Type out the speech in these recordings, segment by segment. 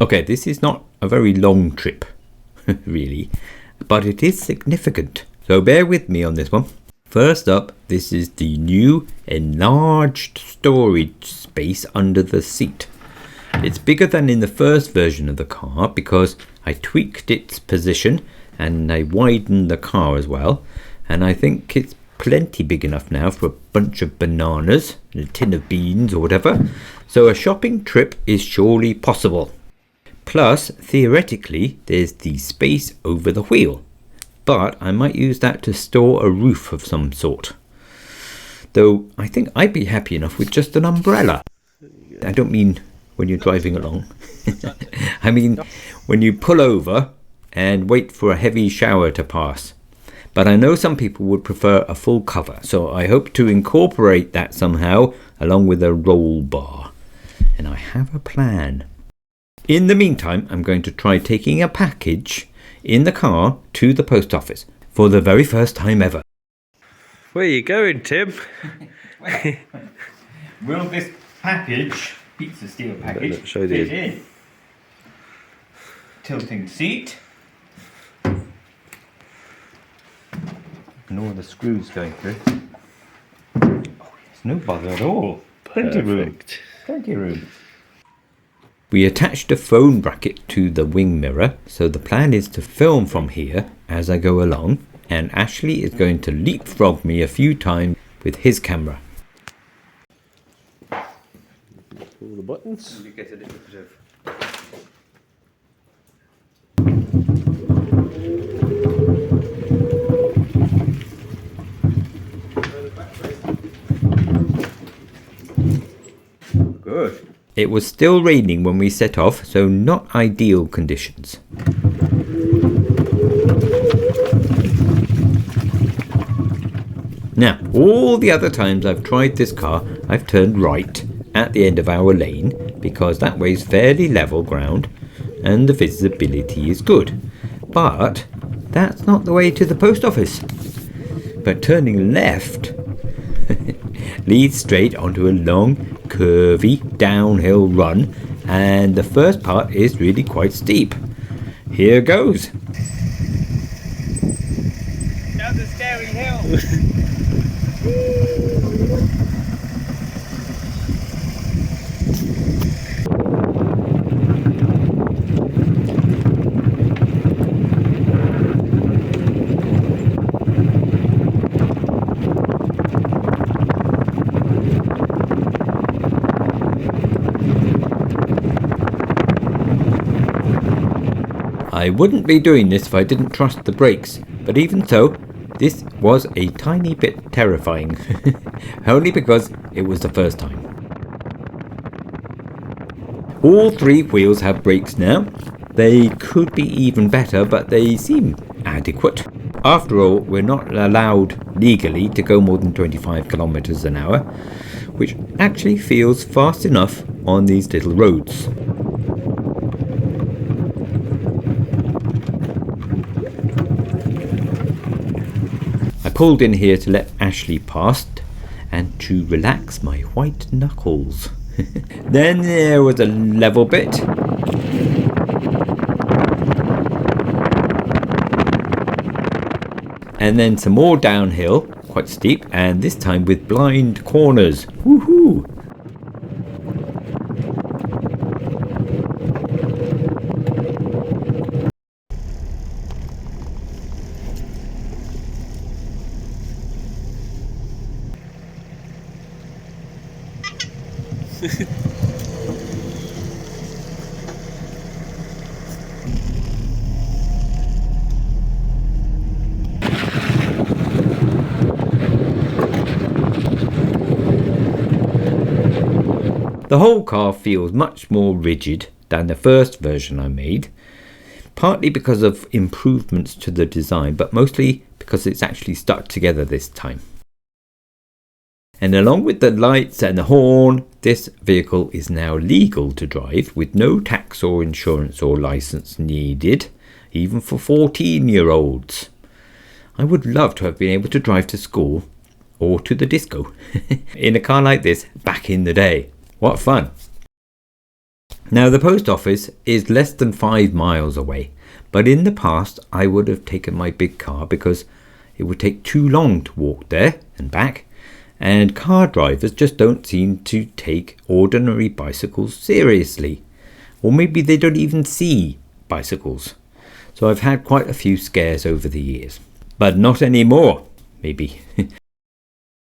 Okay, this is not a very long trip, really, but it is significant, so bear with me on this one. First up, this is the new enlarged storage space under the seat. It's bigger than in the first version of the car because I tweaked its position and I widened the car as well, and I think it's plenty big enough now for a bunch of bananas, a tin of beans or whatever, so a shopping trip is surely possible. Plus, theoretically, there's the space over the wheel, but I might use that to store a roof of some sort. Though I think I'd be happy enough with just an umbrella. I don't mean when you're driving along. I mean when you pull over and wait for a heavy shower to pass. But I know some people would prefer a full cover, so I hope to incorporate that somehow along with a roll bar. And I have a plan. In the meantime, I'm going to try taking a package in the car to the post office for the very first time ever. Where are you going, Tim? Will this package, pizza steel package, show fit in? Tilting seat. And all the screws going through. Oh, there's no bother at all. Plenty of room. Plenty of room. We attached a phone bracket to the wing mirror, so the plan is to film from here as I go along, and Ashley is going to leapfrog me a few times with his camera. All the buttons. You get a little bit of... Good. It was still raining when we set off, so not ideal conditions. Now, all the other times I've tried this car, I've turned right at the end of our lane because that way's fairly level ground and the visibility is good. But that's not the way to the post office. But turning left leads straight onto a long, curvy, downhill run, and the first part is really quite steep. Here goes. Down the scary hill. I wouldn't be doing this if I didn't trust the brakes, but even so, this was a tiny bit terrifying, only because it was the first time. All three wheels have brakes now. They could be even better, but they seem adequate. After all, we're not allowed legally to go more than 25 kilometers an hour, which actually feels fast enough on these little roads. I pulled in here to let Ashley pass and to relax my white knuckles. Then there was a level bit. And then some more downhill, quite steep, and this time with blind corners. Woohoo! The whole car feels much more rigid than the first version I made, partly because of improvements to the design, but mostly because it's actually stuck together this time. And along with the lights and the horn, this vehicle is now legal to drive with no tax or insurance or license needed, even for 14-year-olds. I would love to have been able to drive to school or to the disco in a car like this back in the day. What fun! Now the post office is less than 5 miles away, but in the past I would have taken my big car because it would take too long to walk there and back, and car drivers just don't seem to take ordinary bicycles seriously, or maybe they don't even see bicycles. So I've had quite a few scares over the years, but not anymore, maybe.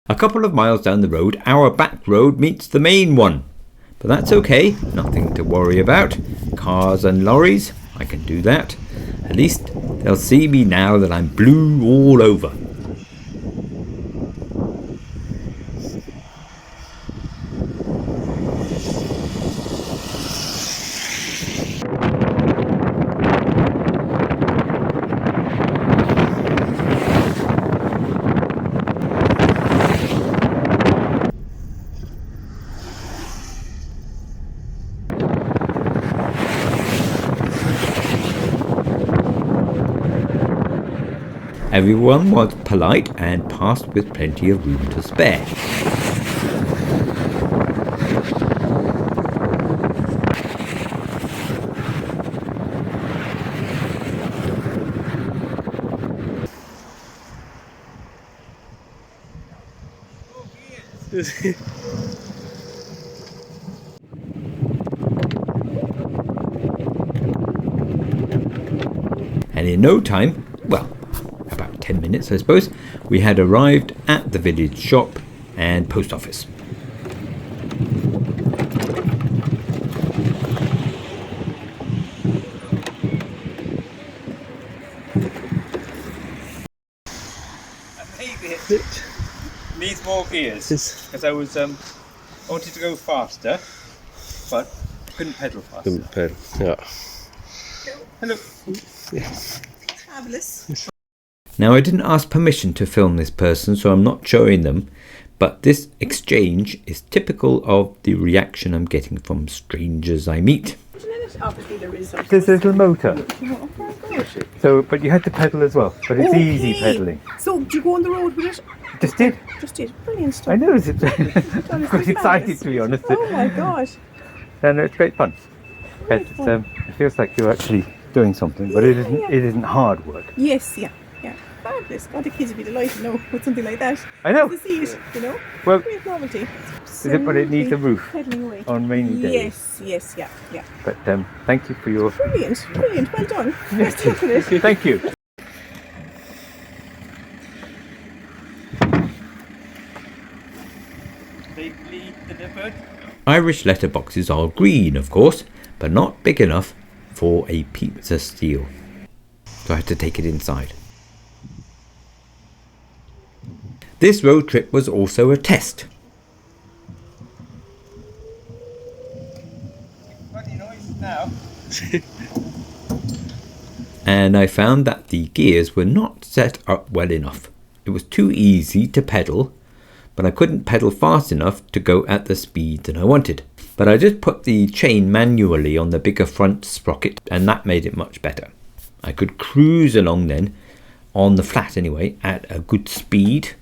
A couple of miles down the road, our back road meets the main one, but that's okay, nothing to worry about. Cars and lorries, I can do that. At least they'll see me now that I'm blue all over. Everyone was polite and passed with plenty of room to spare. And in no time, well, about 10 minutes I suppose, we had arrived at the village shop and post office. It Needs more gears because I wanted to go faster, but couldn't pedal fast. couldn't pedal. Yeah. Hello. Fabulous. Now I didn't ask permission to film this person, so I'm not showing them, but this exchange is typical of the reaction I'm getting from strangers I meet. Obviously there is something. There's a little motor, Oh my gosh. so but you had to pedal as well. But it's easy Okay. pedaling. So do you go on the road with it? Just did. Just did. Brilliant stuff. I know it's Honestly, quite excited fabulous. to be honest. Oh my gosh. And it's great fun. Great It's, fun. it feels like you're actually doing something, but it isn't. Yeah. It isn't hard work. Yes, yeah. Fabulous. God, the kids would be delighted now with something like that. I know. To see it, you know. Well, Great novelty. but it needs a roof Pedaling away. on rainy days. Yes, yeah. But thank you for your. Brilliant. Well done. Let's look at it. Thank you. Irish letterboxes are green, of course, but not big enough for a pizza steal. So I had to take it inside. This road trip was also a test. Funny noise now. And I found that the gears were not set up well enough. It was too easy to pedal, but I couldn't pedal fast enough to go at the speed that I wanted. But I just put the chain manually on the bigger front sprocket, and that made it much better. I could cruise along then, on the flat anyway, at a good speed.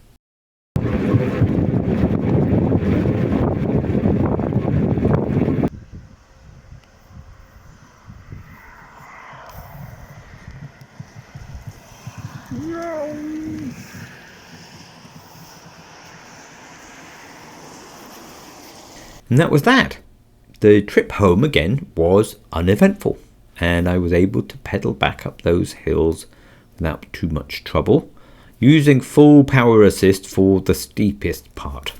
And that was that. The trip home again was uneventful, and I was able to pedal back up those hills without too much trouble, using full power assist for the steepest part.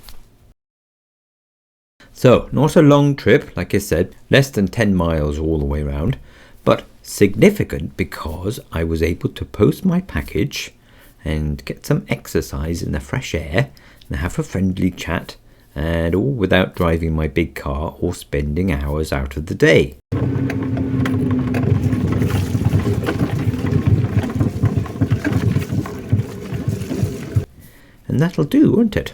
So, not a long trip, like I said, less than 10 miles all the way around, but significant because I was able to post my package and get some exercise in the fresh air and have a friendly chat, and all without driving my big car or spending hours out of the day. And that'll do, won't it?